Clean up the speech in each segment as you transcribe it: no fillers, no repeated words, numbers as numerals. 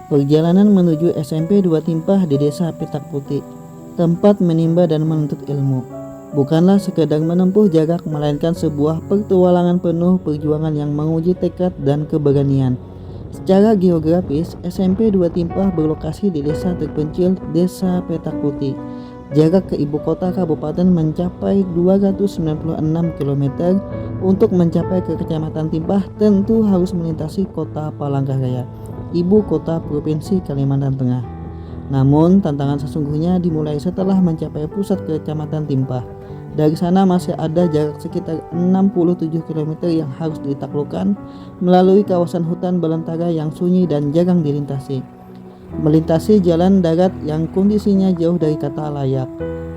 Perjalanan menuju SMP 2 Timpah di Desa Petak Putih, tempat menimba dan menuntut ilmu, bukanlah sekedar menempuh jarak, melainkan sebuah petualangan penuh perjuangan yang menguji tekad dan keberanian. Secara geografis, SMP 2 Timpah berlokasi di desa terpencil Desa Petak Putih. Jarak ke ibu kota kabupaten mencapai 296 km. Untuk mencapai ke Kecamatan Timpah tentu harus melintasi kota Palangkaraya, ibu kota Provinsi Kalimantan Tengah. Namun tantangan sesungguhnya dimulai setelah mencapai pusat Kecamatan Timpah. Dari sana masih ada jarak sekitar 67 km yang harus ditaklukkan melalui kawasan hutan belantara yang sunyi dan jarang dilintasi. Melintasi jalan darat yang kondisinya jauh dari kata layak.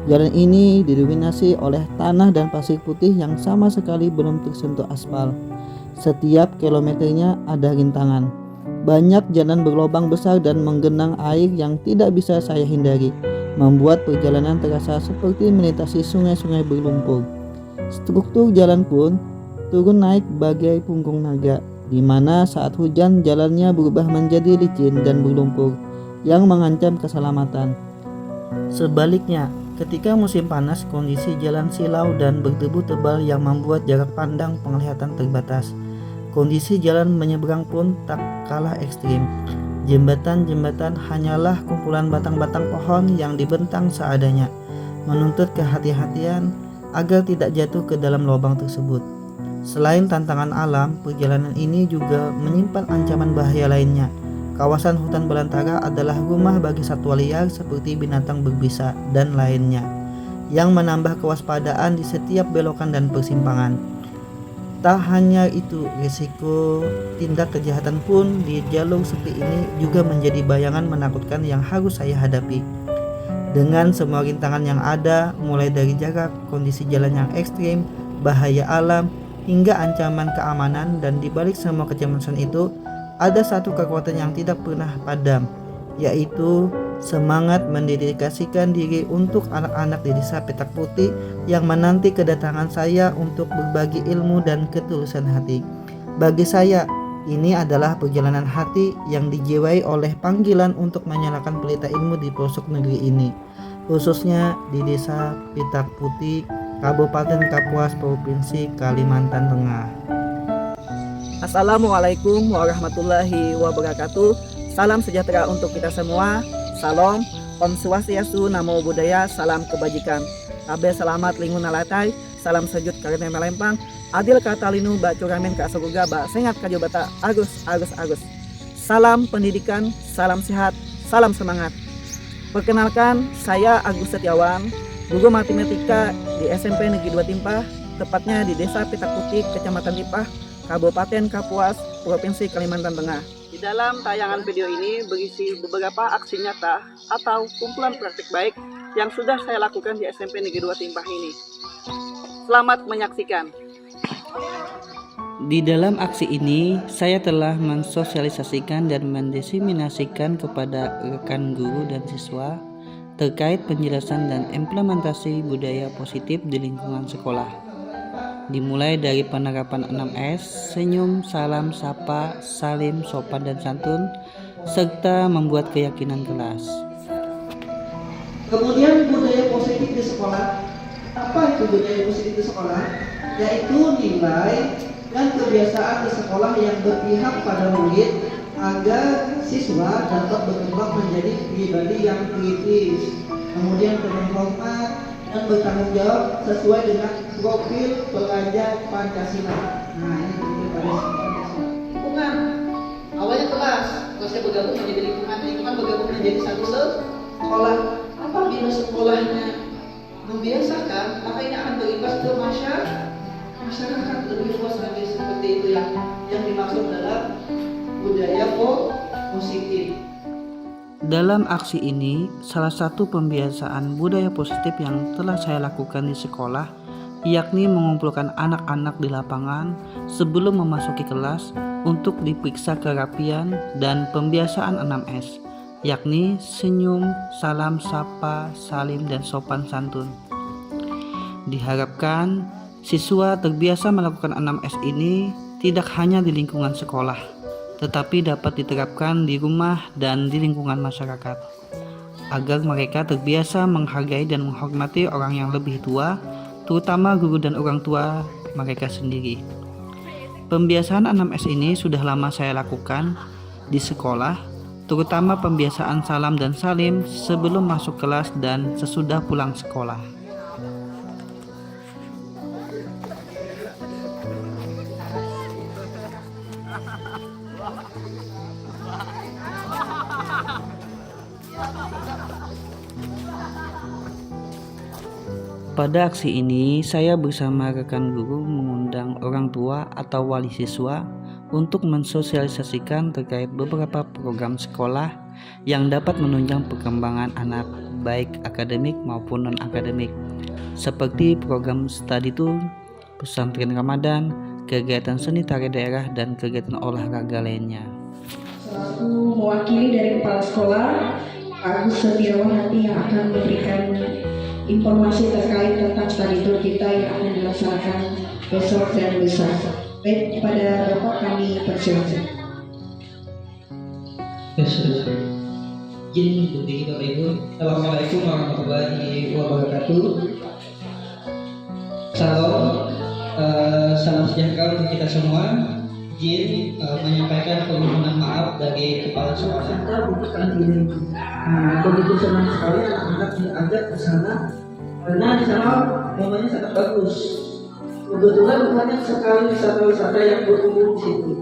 Jalan ini didominasi oleh tanah dan pasir putih yang sama sekali belum tersentuh aspal. Setiap kilometernya ada rintangan. Banyak jalan berlubang besar dan menggenang air yang tidak bisa saya hindari, membuat perjalanan terasa seperti melintasi sungai-sungai berlumpur. Struktur jalan pun turun naik bagai punggung naga, di mana saat hujan jalannya berubah menjadi licin dan berlumpur yang mengancam keselamatan. Sebaliknya, ketika musim panas, kondisi jalan silau dan berdebu tebal yang membuat jarak pandang penglihatan terbatas. Kondisi jalan menyeberang pun tak kalah ekstrim. Jembatan-jembatan hanyalah kumpulan batang-batang pohon yang dibentang seadanya, menuntut kehati-hatian agar tidak jatuh ke dalam lubang tersebut. Selain tantangan alam, perjalanan ini juga menyimpan ancaman bahaya lainnya. Kawasan hutan belantara adalah rumah bagi satwa liar seperti binatang berbisa dan lainnya, yang menambah kewaspadaan di setiap belokan dan persimpangan. Tak hanya itu, risiko tindak kejahatan pun di jalur sepi ini juga menjadi bayangan menakutkan yang harus saya hadapi. Dengan semua rintangan yang ada, mulai dari jarak, kondisi jalan yang ekstrim, bahaya alam, hingga ancaman keamanan, dan dibalik semua kecemasan itu, ada satu kekuatan yang tidak pernah padam, yaitu semangat mendedikasikan diri untuk anak-anak di Desa Petak Putih yang menanti kedatangan saya untuk berbagi ilmu dan ketulusan hati. Bagi saya, ini adalah perjalanan hati yang dijiwai oleh panggilan untuk menyalakan pelita ilmu di pelosok negeri ini, khususnya di Desa Petak Putih, Kabupaten Kapuas, Provinsi Kalimantan Tengah. Assalamualaikum warahmatullahi wabarakatuh. Salam sejahtera untuk kita semua. Salam, Om Swastiastu, Namo Buddhaya, salam kebajikan. Kabe selamat lingun nalatai, salam sejut karena melempang. Adil kata linu ba curamen ka surga ba sengat kajo bata agus. Salam pendidikan, salam sehat, salam semangat. Perkenalkan, saya Agus Setiawan, guru matematika di SMP Negeri 2 Timpah, tepatnya di Desa Petak Putih, Kecamatan Timpah, Kabupaten Kapuas, Provinsi Kalimantan Tengah. Di dalam tayangan video ini berisi beberapa aksi nyata atau kumpulan praktik baik yang sudah saya lakukan di SMP Negeri 2 Timpah ini. Selamat menyaksikan. Di dalam aksi ini, saya telah mensosialisasikan dan mendiseminasikan kepada rekan guru dan siswa terkait penjelasan dan implementasi budaya positif di lingkungan sekolah. Dimulai dari penerapan 6S, senyum, salam, sapa, salim, sopan dan santun, serta membuat keyakinan kelas. Kemudian budaya positif di sekolah. Apa itu budaya positif di sekolah? Yaitu nilai dan kebiasaan di sekolah yang berpihak pada murid agar siswa dapat berkembang menjadi pribadi yang kritis, kemudian penuh hormat dan bertanggung jawab sesuai dengan profil pelajar Pancasila. Nah, ini profil Pancasila. Lingkungan awalnya kelasnya bergabung menjadi lingkungan bergabung menjadi satu sekolah. Apabila sekolahnya membiasakan, maka ini akan berimbas ke masyarakat lebih luas lagi, seperti itu yang dimaksud dalam budaya positif. Dalam aksi ini, salah satu pembiasaan budaya positif yang telah saya lakukan di sekolah, yakni mengumpulkan anak-anak di lapangan sebelum memasuki kelas untuk diperiksa kerapian dan pembiasaan 6S, yakni senyum, salam, sapa, salim, dan sopan santun. Diharapkan siswa terbiasa melakukan 6S ini tidak hanya di lingkungan sekolah, tetapi dapat diterapkan di rumah dan di lingkungan masyarakat, agar mereka terbiasa menghargai dan menghormati orang yang lebih tua, terutama guru dan orang tua mereka sendiri. Pembiasaan 6S ini sudah lama saya lakukan di sekolah, terutama pembiasaan salam dan salim sebelum masuk kelas dan sesudah pulang sekolah. Pada aksi ini, saya bersama rekan guru mengundang orang tua atau wali siswa untuk mensosialisasikan terkait beberapa program sekolah yang dapat menunjang perkembangan anak, baik akademik maupun non-akademik, seperti program study tour, pesantren Ramadan, kegiatan seni tari daerah, dan kegiatan olahraga lainnya. Selaku mewakili dari Kepala Sekolah, Pak Agus Setiawan nanti yang akan memberikan informasi terkait tentang study tour kita yang akan dilaksanakan besok dan lusa. Baik, kepada Bapak kami persilakan. Izin berdiri Bapak Ibu. Assalamualaikum warahmatullahi wabarakatuh. Salam sejahtera untuk kita semua. Izin menyampaikan permohonan maaf dari Kepala Sekolah. Kita butuhkan ini. Begitu senang sekali anak-anak diajak ke sana karena di sana momennya sangat bagus. Kebetulan banyak sekali wisata-wisata yang berkumpul di situ.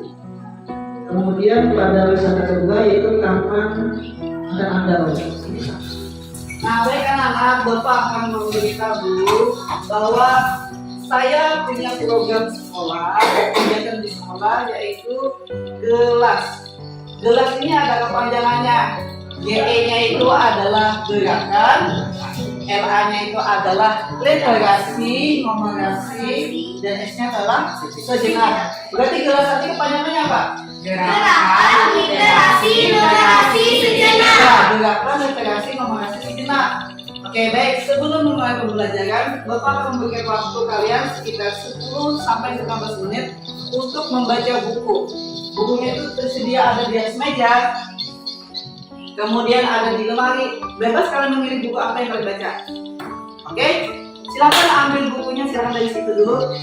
Kemudian pada wisata kedua yaitu Taman Andal. Nah, baik anak-anak, Bapak akan memberitahu bahwa saya punya program sekolah, kegiatan di sekolah yaitu GELAS. GELAS ini ada kepanjangannya. GE-nya itu adalah gerakan, LA-nya itu adalah literasi, numerasi, dan S-nya adalah sejenak. Berarti GELAS tadi kepanjangannya apa? Gerakan, literasi, numerasi, sejenak. Gerakan, literasi, numerasi, sejenak. Oke, baik. Sebelum memulai pembelajaran, Bapak akan memberikan waktu kalian sekitar 10 sampai 15 menit untuk membaca buku. Bukunya itu tersedia ada di atas meja, kemudian ada di lemari. Bebas kalian memilih buku apa yang kalian baca. Oke? Silakan ambil bukunya, silakan dari situ dulu.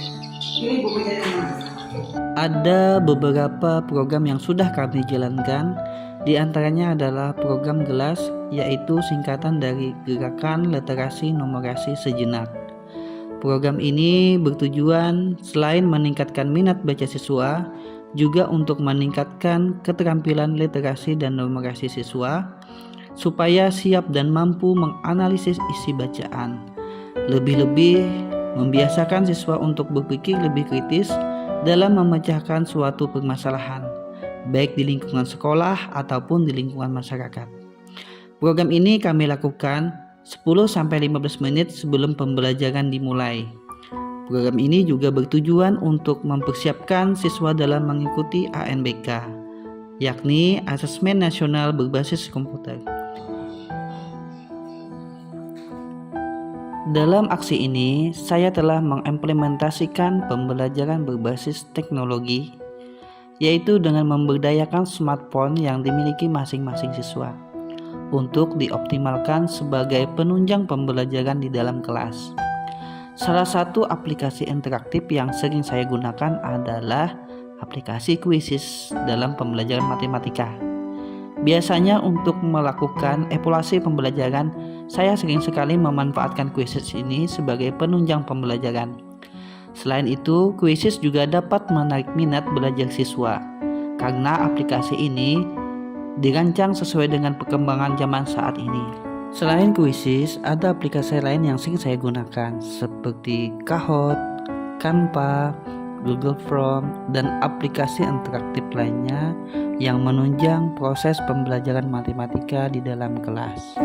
Ini bukunya di mana? Ada beberapa program yang sudah kami jalankan, di antaranya adalah program GELAS, yaitu singkatan dari Gerakan Literasi Numerasi Sejenak. Program ini bertujuan selain meningkatkan minat baca siswa, juga untuk meningkatkan keterampilan literasi dan numerasi siswa, supaya siap dan mampu menganalisis isi bacaan. Lebih-lebih, membiasakan siswa untuk berpikir lebih kritis dalam memecahkan suatu permasalahan, baik di lingkungan sekolah ataupun di lingkungan masyarakat. Program ini kami lakukan 10-15 menit sebelum pembelajaran dimulai. Program ini juga bertujuan untuk mempersiapkan siswa dalam mengikuti ANBK, yakni Asesmen Nasional Berbasis Komputer. Dalam aksi ini, saya telah mengimplementasikan pembelajaran berbasis teknologi, yaitu dengan memberdayakan smartphone yang dimiliki masing-masing siswa untuk dioptimalkan sebagai penunjang pembelajaran di dalam kelas. Salah satu aplikasi interaktif yang sering saya gunakan adalah aplikasi Quizzes dalam pembelajaran matematika. Biasanya untuk melakukan evaluasi pembelajaran, saya sering sekali memanfaatkan Quizzes ini sebagai penunjang pembelajaran. Selain itu, Quizzes juga dapat menarik minat belajar siswa, karena aplikasi ini dirancang sesuai dengan perkembangan zaman saat ini. Selain Quizzes, ada aplikasi lain yang sering saya gunakan seperti Kahoot, Canva, Google Form, dan aplikasi interaktif lainnya yang menunjang proses pembelajaran matematika di dalam kelas.